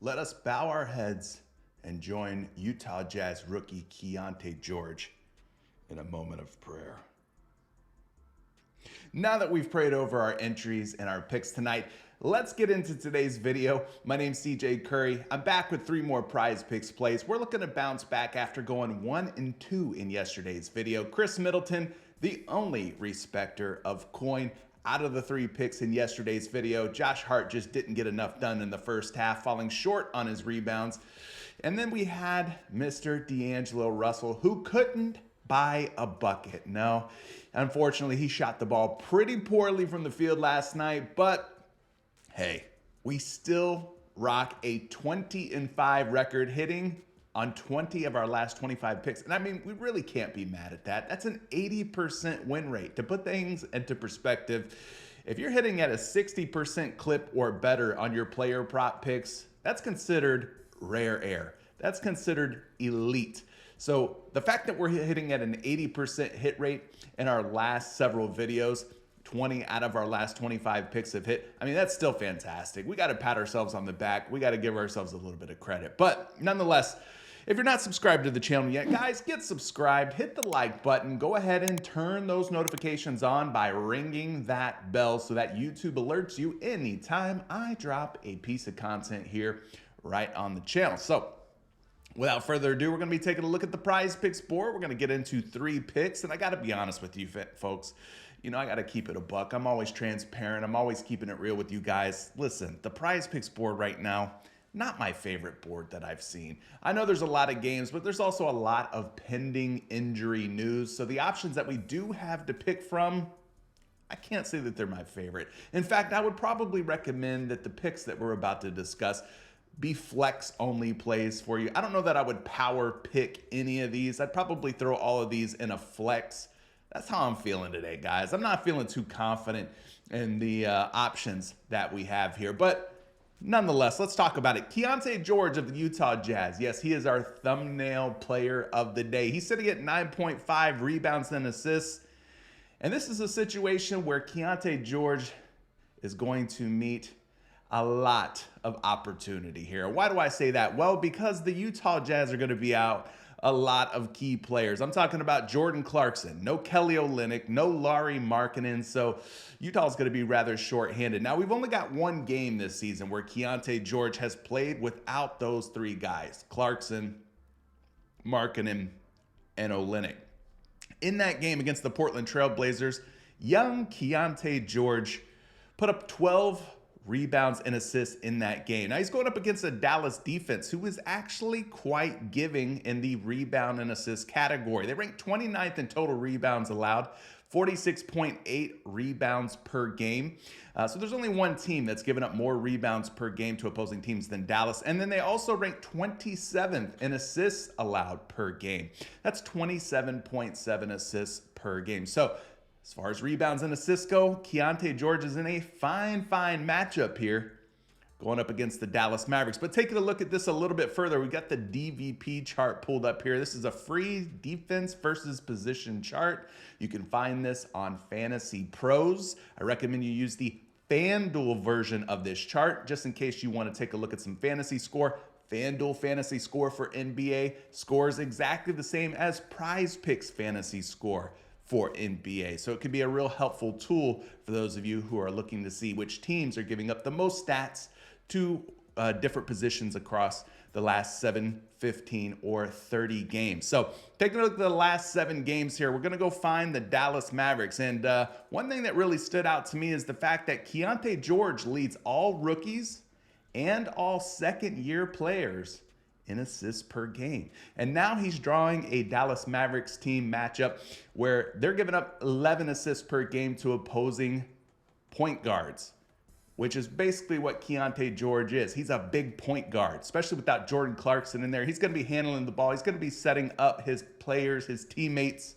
Let us bow our heads and join Utah Jazz rookie Keyonte George in a moment of prayer. Now that we've prayed over our entries and our picks tonight, let's get into today's video. My name's CJ Curry. I'm back with 3 more PrizePicks plays. We're looking to bounce back after going 1-2 in yesterday's video. Chris Middleton, the only respecter of coin out of the 3 picks in yesterday's video. Josh Hart just didn't get enough done in the first half, falling short on his rebounds. And then we had Mr. D'Angelo Russell, who couldn't buy a bucket. No, unfortunately, he shot the ball pretty poorly from the field last night, but hey, we still rock a 20-5 record, hitting on 20 of our last 25 picks. And I mean, we really can't be mad at that. That's an 80% win rate. To put things into perspective, if you're hitting at a 60% clip or better on your player prop picks, that's considered rare air. That's considered elite. So the fact that we're hitting at an 80% hit rate in our last several videos, 20 out of our last 25 picks have hit. I mean, that's still fantastic. We got to pat ourselves on the back. We got to give ourselves a little bit of credit. But nonetheless, if you're not subscribed to the channel yet, guys, get subscribed, hit the like button, go ahead and turn those notifications on by ringing that bell so that YouTube alerts you anytime I drop a piece of content here right on the channel. So without further ado, we're going to be taking a look at the PrizePicks board. We're going to get into 3 picks, and I got to be honest with you folks. You know, I got to keep it a buck. I'm always transparent. I'm always keeping it real with you guys. Listen, the PrizePicks board right now, not my favorite board that I've seen. I know there's a lot of games, but there's also a lot of pending injury news. So the options that we do have to pick from, I can't say that they're my favorite. In fact, I would probably recommend that the picks that we're about to discuss be flex only plays for you. I don't know that I would power pick any of these. I'd probably throw all of these in a flex. That's how I'm feeling today, guys. I'm not feeling too confident in the options that we have here, but nonetheless, let's talk about it. Keyonte George of the Utah Jazz. Yes, he is our thumbnail player of the day. He's sitting at 9.5 rebounds and assists. And this is a situation where Keyonte George is going to meet a lot of opportunity here. Why do I say that? Well, because the Utah Jazz are going to be out a lot of key players. I'm talking about Jordan Clarkson, no Kelly Olynyk, no Lauri Markkanen, so Utah's going to be rather short-handed. Now, we've only got 1 game this season where Keyonte George has played without those 3 guys, Clarkson, Markkanen, and Olynyk. In that game against the Portland Trail Blazers, young Keyonte George put up 12 rebounds and assists in that game. Now he's going up against a Dallas defense who is actually quite giving in the rebound and assist category. They rank 29th in total rebounds allowed, 46.8 rebounds per game. So there's only 1 team that's given up more rebounds per game to opposing teams than Dallas. And then they also rank 27th in assists allowed per game. That's 27.7 assists per game. So as far as rebounds and assists go, Keyonte George is in a fine matchup here going up against the Dallas Mavericks. But taking a look at this a little bit further, we got the DVP chart pulled up here. This is a free defense versus position chart. You can find this on Fantasy Pros. I recommend you use the FanDuel version of this chart just in case you want to take a look at some fantasy score. FanDuel fantasy score for NBA scores exactly the same as PrizePicks fantasy score for NBA. So it can be a real helpful tool for those of you who are looking to see which teams are giving up the most stats to different positions across the last 7, 15, or 30 games. So taking a look at the last 7 games here, we're going to go find the Dallas Mavericks. And one thing that really stood out to me is the fact that Keyonte George leads all rookies and all second-year players in assists per game. And now he's drawing a Dallas Mavericks team matchup where they're giving up 11 assists per game to opposing point guards, which is basically what Keyonte George is. He's a big point guard, especially without Jordan Clarkson in there. He's going to be handling the ball. He's going to be setting up his players, his teammates.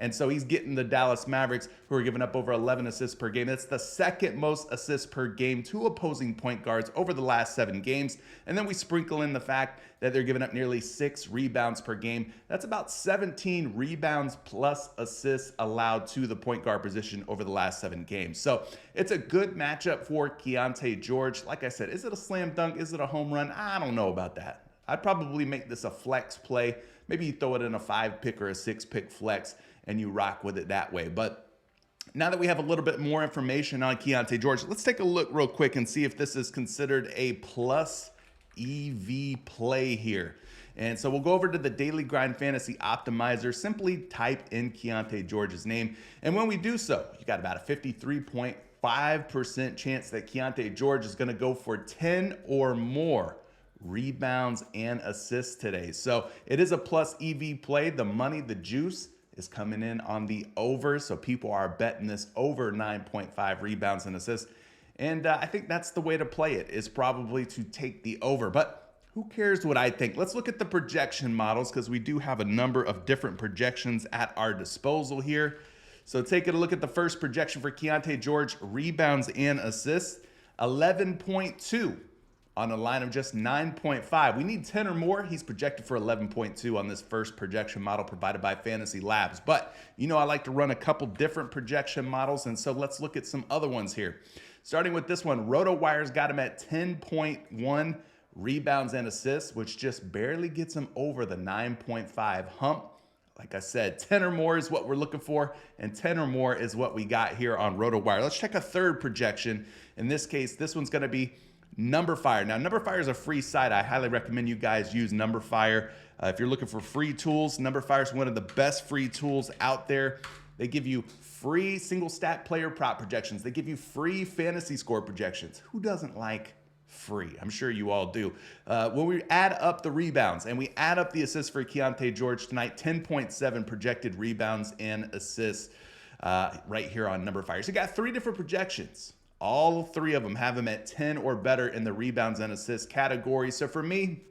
And so he's getting the Dallas Mavericks, who are giving up over 11 assists per game. That's the second most assists per game to opposing point guards over the last 7 games. And then we sprinkle in the fact that they're giving up nearly 6 rebounds per game. That's about 17 rebounds plus assists allowed to the point guard position over the last 7 games. So it's a good matchup for Keyonte George. Like I said, is it a slam dunk? Is it a home run? I don't know about that. I'd probably make this a flex play. Maybe you throw it in a 5-pick or a 6-pick flex and you rock with it that way. But now that we have a little bit more information on Keyonte George, let's take a look real quick and see if this is considered a plus EV play here. And so we'll go over to the Daily Grind Fantasy Optimizer. Simply type in Keyonte George's name. And when we do so, you got about a 53.5% chance that Keyonte George is going to go for 10 or more rebounds and assists today. So it is a plus EV play. The money, the juice is coming in on the over. So people are betting this over 9.5 rebounds and assists. And I think that's the way to play it, is probably to take the over. But who cares what I think? Let's look at the projection models, because we do have a number of different projections at our disposal here. So taking a look at the first projection for Keyonte George, rebounds and assists, 11.2 on a line of just 9.5. We need 10 or more. He's projected for 11.2 on this first projection model provided by Fantasy Labs. But you know, I like to run a couple different projection models, and so let's look at some other ones here. Starting with this one, RotoWire's got him at 10.1 rebounds and assists, which just barely gets him over the 9.5 hump. Like I said, 10 or more is what we're looking for, and 10 or more is what we got here on RotoWire. Let's check a third projection. In this case, this one's going to be NumberFire. Now, NumberFire is a free site. I highly recommend you guys use NumberFire. If you're looking for free tools, NumberFire is one of the best free tools out there. They give you free single stat player prop projections. They give you free fantasy score projections. Who doesn't like free? I'm sure you all do. When we add up the rebounds and we add up the assists for Keyonte George tonight, 10.7 projected rebounds and assists right here on NumberFire. So you got 3 different projections. All 3 of them have him at 10 or better in the rebounds and assists category. So for me,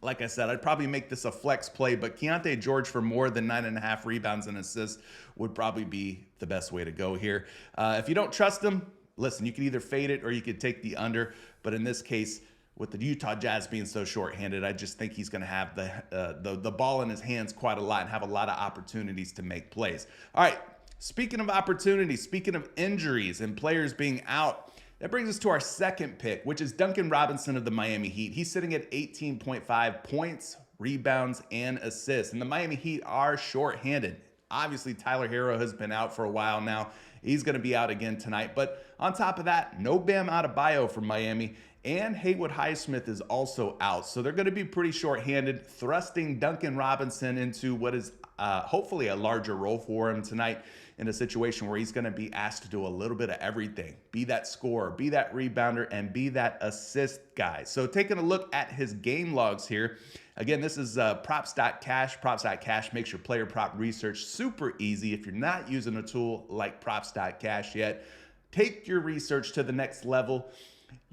like I said, I'd probably make this a flex play, but Keyonte George for more than 9.5 rebounds and assists would probably be the best way to go here. If you don't trust him, listen, you can either fade it or you could take the under. But in this case, with the Utah Jazz being so shorthanded, I just think he's going to have the ball in his hands quite a lot and have a lot of opportunities to make plays. All right, speaking of opportunities, speaking of injuries and players being out, that brings us to our second pick, which is Duncan Robinson of the Miami Heat. He's sitting at 18.5 points, rebounds, and assists. And the Miami Heat are shorthanded. Obviously, Tyler Hero has been out for a while now. He's going to be out again tonight. But on top of that, no Bam Adebayo from Miami, and Haywood Highsmith is also out. So they're going to be pretty shorthanded, thrusting Duncan Robinson into what is hopefully a larger role for him tonight, in a situation where he's going to be asked to do a little bit of everything. Be that scorer, be that rebounder, and be that assist guy. So taking a look at his game logs here. Again, this is props.cash. Props.cash makes your player prop research super easy. If you're not using a tool like props.cash yet, take your research to the next level.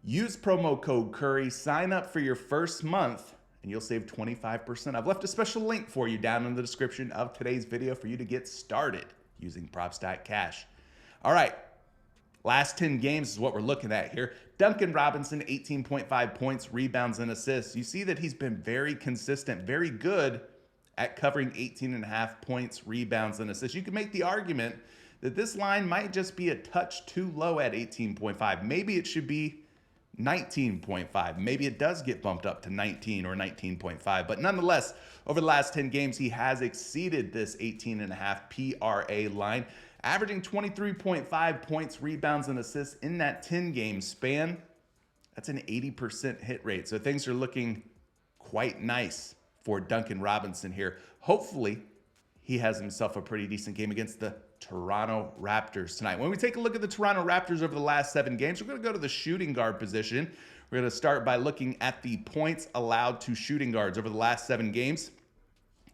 Use promo code Curry. Sign up for your first month, and you'll save 25%. I've left a special link for you down in the description of today's video for you to get started using props.cash. All right, last 10 games is what we're looking at here. Duncan Robinson, 18.5 points, rebounds, and assists. You see that he's been very consistent, very good at covering 18.5 points, rebounds, and assists. You can make the argument that this line might just be a touch too low at 18.5. Maybe it should be 19.5. Maybe it does get bumped up to 19 or 19.5. But nonetheless, over the last 10 games, he has exceeded this 18.5 PRA line, averaging 23.5 points, rebounds, and assists in that 10-game span. That's an 80% hit rate. So things are looking quite nice for Duncan Robinson here. Hopefully, he has himself a pretty decent game against the Toronto Raptors tonight. When we take a look at the Toronto Raptors over the last 7 games, we're going to go to the shooting guard position. We're going to start by looking at the points allowed to shooting guards over the last 7 games.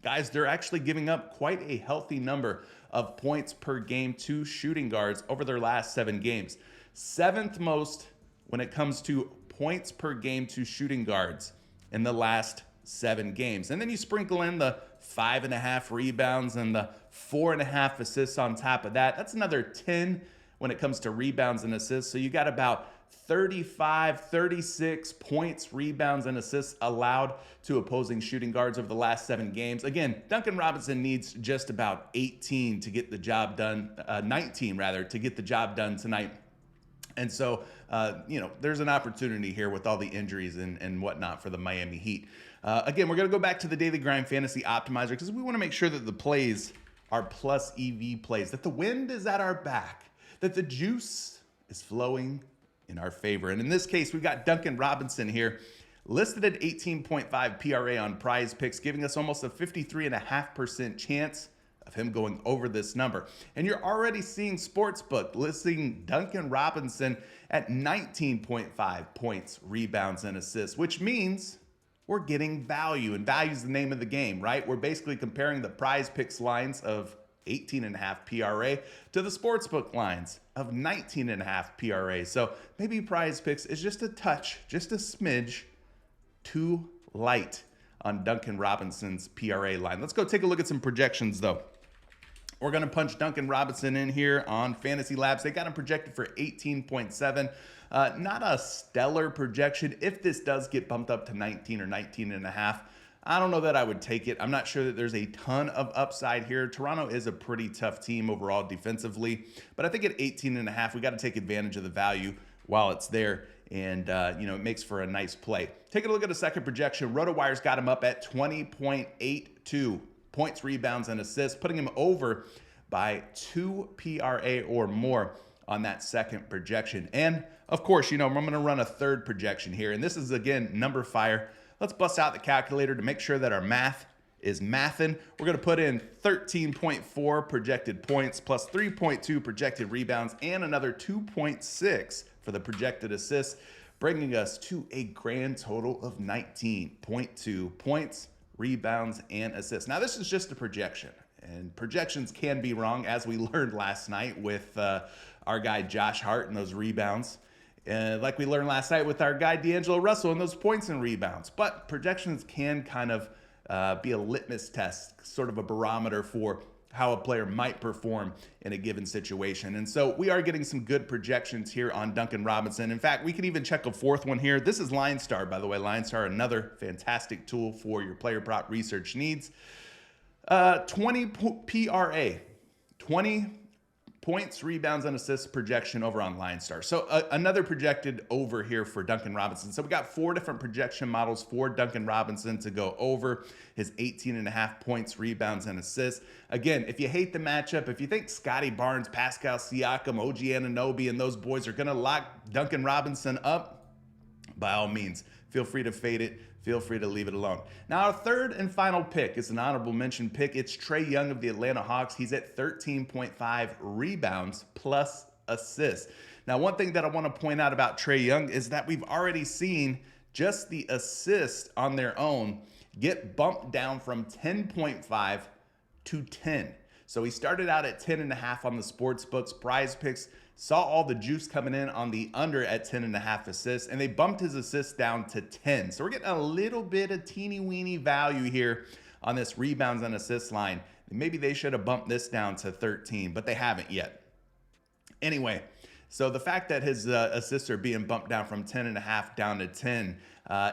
Guys, they're actually giving up quite a healthy number of points per game to shooting guards over their last 7 games. 7th most when it comes to points per game to shooting guards in the last 7 games. And then you sprinkle in the 5.5 rebounds and the 4.5 assists on top of that. That's another 10 when it comes to rebounds and assists. So you got about 35, 36 points, rebounds, and assists allowed to opposing shooting guards over the last 7 games. Again, Duncan Robinson needs just about 18 to get the job done, 19 rather, to get the job done tonight. And so, there's an opportunity here with all the injuries and whatnot for the Miami Heat. Again, we're going to go back to the Daily Grind Fantasy Optimizer because we want to make sure that the plays are plus EV plays, that the wind is at our back, that the juice is flowing in our favor. And in this case, we've got Duncan Robinson here, listed at 18.5 PRA on PrizePicks, giving us almost a 53.5% chance of him going over this number. And you're already seeing Sportsbook listing Duncan Robinson at 19.5 points, rebounds, and assists, which means we're getting value. And value is the name of the game, right? We're basically comparing the PrizePicks lines of 18.5 PRA to the Sportsbook lines of 19.5 PRA. So maybe PrizePicks is just a touch, just a smidge too light on Duncan Robinson's PRA line. Let's go take a look at some projections though. We're going to punch Duncan Robinson in here on Fantasy Labs. They got him projected for 18.7. Not a stellar projection. If this does get bumped up to 19 or 19.5, I don't know that I would take it. I'm not sure that there's a ton of upside here. Toronto is a pretty tough team overall defensively, but I think at 18.5, we got to take advantage of the value while it's there. And, it makes for a nice play. Taking a look at a second projection, RotoWire's got him up at 20.82 points, rebounds, and assists, putting him over by 2 PRA or more on that second projection. And of course, I'm going to run a third projection here. And this is, again, number fire. Let's bust out the calculator to make sure that our math is mathin'. We're going to put in 13.4 projected points plus 3.2 projected rebounds and another 2.6 for the projected assists, bringing us to a grand total of 19.2 points, rebounds, and assists. Now, this is just a projection, and projections can be wrong, as we learned last night with our guy Josh Hart and those rebounds. Like we learned last night with our guy D'Angelo Russell and those points and rebounds. But projections can kind of be a litmus test, sort of a barometer for how a player might perform in a given situation. And so we are getting some good projections here on Duncan Robinson. In fact, we can even check a fourth one here. This is LineStar, by the way. LineStar, another fantastic tool for your player prop research needs. 20 PRA, 20 points, rebounds, and assists projection over on LineStar. So another projected over here for Duncan Robinson. So we got 4 different projection models for Duncan Robinson to go over his 18.5 points, rebounds, and assists. Again, if you hate the matchup, if you think Scotty Barnes, Pascal Siakam, OG Anunoby, and those boys are going to lock Duncan Robinson up, by all means, feel free to fade it. Feel free to leave it alone. Now, our third and final pick is an honorable mention pick. It's Trey Young of the Atlanta Hawks. He's at 13.5 rebounds plus assists. Now, one thing that I want to point out about Trey Young is that we've already seen just the assists on their own get bumped down from 10.5 to 10. So he started out at 10.5 on the sports books. PrizePicks saw all the juice coming in on the under at 10.5 assists, and they bumped his assists down to 10. So we're getting a little bit of teeny weeny value here on this rebounds and assists line. Maybe they should have bumped this down to 13, but they haven't yet. Anyway, so the fact that his assists are being bumped down from 10.5 down to 10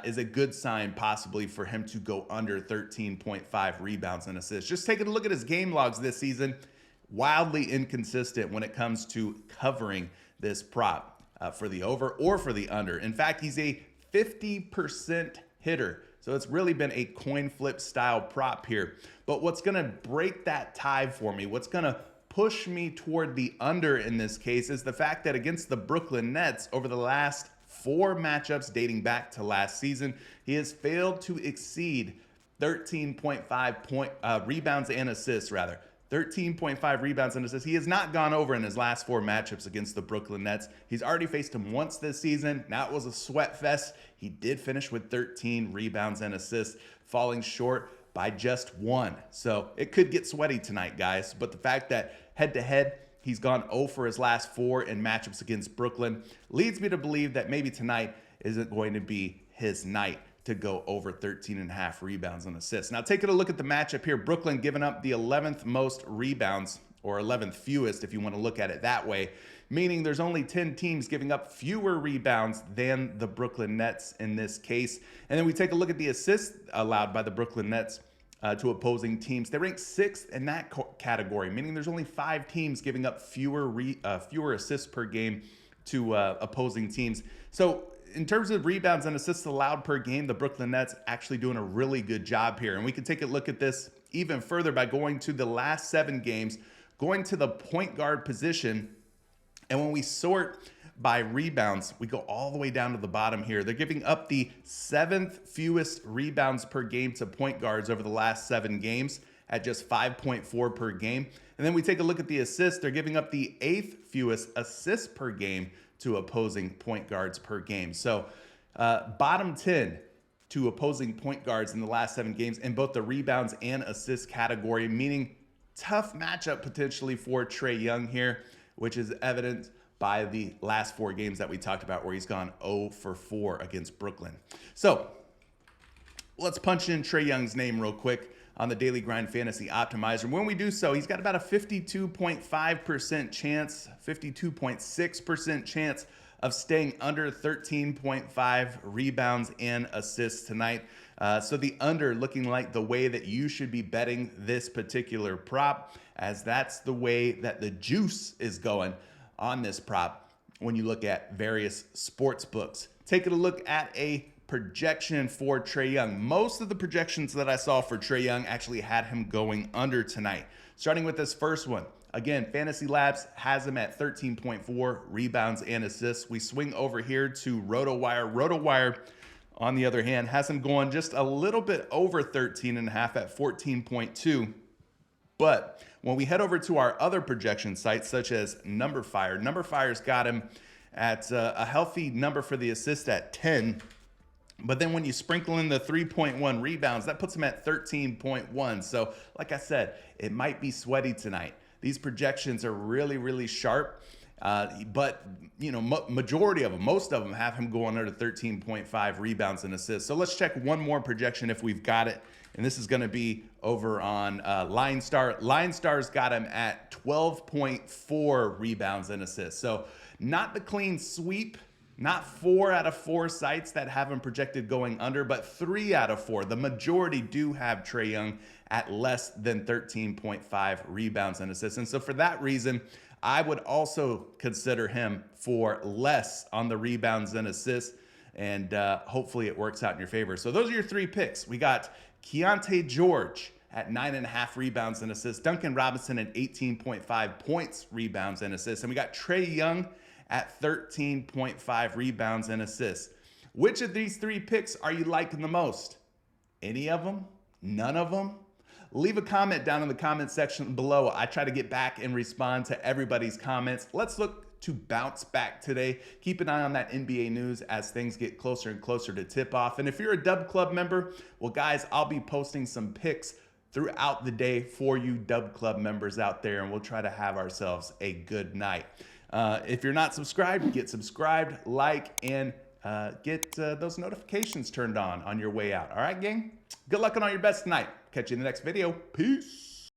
is a good sign possibly for him to go under 13.5 rebounds and assists. Just taking a look at his game logs this season, wildly inconsistent when it comes to covering this prop for the over or for the under. In fact, he's a 50% hitter. So it's really been a coin flip style prop here. But what's going to break that tie for me, what's going to push me toward the under in this case, is the fact that against the Brooklyn Nets over the last 4 matchups dating back to last season, he has failed to exceed 13.5 rebounds and assists, rather. 13.5 rebounds and assists. He has not gone over in his last 4 matchups against the Brooklyn Nets. He's already faced him once this season. Now it was a sweat fest. He did finish with 13 rebounds and assists, falling short by just 1. So it could get sweaty tonight, guys. But the fact that head-to-head, he's gone 0 for his last 4 in matchups against Brooklyn leads me to believe that maybe tonight isn't going to be his night. to go over 13.5 rebounds and assists. Now, taking a look at the matchup here, Brooklyn giving up the 11th most rebounds, or 11th fewest if you want to look at it that way, meaning there's only 10 teams giving up fewer rebounds than the Brooklyn Nets in this case. And then we take a look at the assists allowed by the Brooklyn Nets to opposing teams. They rank 6th in that category, meaning there's only 5 teams giving up fewer assists per game to opposing teams. So in terms of rebounds and assists allowed per game, the Brooklyn Nets actually doing a really good job here. And we can take a look at this even further by going to the last 7 games, going to the point guard position. And when we sort by rebounds, we go all the way down to the bottom here. They're giving up the 7th fewest rebounds per game to point guards over the last 7 games at just 5.4 per game. And then we take a look at the assists. They're giving up the 8th fewest assists per game to opposing point guards per game. So bottom 10 to opposing point guards in the last 7 games in both the rebounds and assists category, meaning tough matchup potentially for Trey Young here, which is evident by the last 4 games that we talked about where he's gone 0 for 4 against Brooklyn. So let's punch in Trey Young's name real quick on the Daily Grind Fantasy Optimizer. When we do so, he's got about a 52.5% chance, 52.6% chance of staying under 13.5 rebounds and assists tonight. So the under looking like the way that you should be betting this particular prop, as that's the way that the juice is going on this prop when you look at various sports books. Taking a look at a projection for Trey Young. Most of the projections that I saw for Trey Young actually had him going under tonight. Starting with this first one. Again, Fantasy Labs has him at 13.4 rebounds and assists. We swing over here to RotoWire. RotoWire, on the other hand, has him going just a little bit over 13.5 at 14.2. But when we head over to our other projection sites, such as NumberFire, NumberFire's got him at a healthy number for the assist at 10. But then when you sprinkle in the 3.1 rebounds, that puts him at 13.1. So like I said, it might be sweaty tonight. These projections are really, really sharp. But, you know, majority of them, most of them have him going under 13.5 rebounds and assists. So let's check one more projection if we've got it. And this is going to be over on LineStar. LineStar's got him at 12.4 rebounds and assists. So not the clean sweep. Not 4 out of 4 sites that have him projected going under, but 3 out of 4. The majority do have Trey Young at less than 13.5 rebounds and assists. And so for that reason, I would also consider him for less on the rebounds and assists. And hopefully it works out in your favor. So those are your 3 picks. We got Keyonte George at 9.5 rebounds and assists. Duncan Robinson at 18.5 points, rebounds, and assists. And we got Trey Young at 13.5 rebounds and assists. Which of these 3 picks are you liking the most? Any of them? None of them? Leave a comment down in the comment section below. I try to get back and respond to everybody's comments. Let's look to bounce back today. Keep an eye on that NBA news as things get closer and closer to tip off. And if you're a Dub Club member, well, guys, I'll be posting some picks throughout the day for you Dub Club members out there, and we'll try to have ourselves a good night. If you're not subscribed, get subscribed, like, and get those notifications turned on your way out. All right, gang? Good luck on all your bets tonight. Catch you in the next video. Peace.